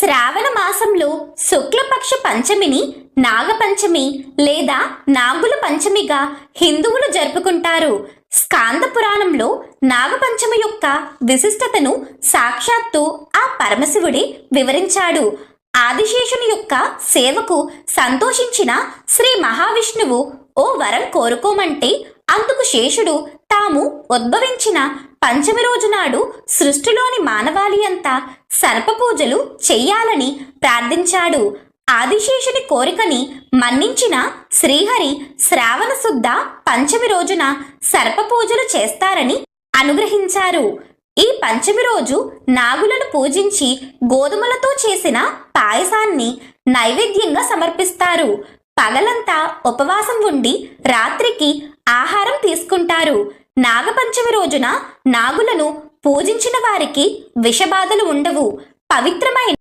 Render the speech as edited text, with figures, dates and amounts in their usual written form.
శ్రావణ మాసంలో శుక్లపక్ష పంచమిని నాగపంచమి లేదా నాగుల పంచమిగా హిందువులు జరుపుకుంటారు. స్కాంద పురాణంలో నాగపంచమి యొక్క విశిష్టతను సాక్షాత్తు ఆ పరమశివుడే వివరించాడు. ఆదిశేషుని యొక్క సేవకు సంతోషించిన శ్రీ మహావిష్ణువు ఓ వరం కోరుకోమంటే అందుకు శేషుడు తాము ఉద్భవించిన పంచమి రోజు నాడు సృష్టిలోని మానవాళి అంతా సర్పపూజలు చెయ్యాలని ప్రార్థించాడు. ఆదిశేషుని కోరికని మన్నించిన శ్రీహరి శ్రావణ శుద్ధ పంచమి రోజున సర్పపూజలు చేస్తారని అనుగ్రహించారు. ఈ పంచమి రోజు నాగులను పూజించి గోధుమలతో చేసిన పాయసాన్ని నైవేద్యంగా సమర్పిస్తారు. పగలంతా ఉపవాసం ఉండి రాత్రికి ఆహారం తీసుకుంటారు. నాగపంచమి రోజున నాగులను పూజించిన వారికి విషబాధలు ఉండవు. పవిత్రమైన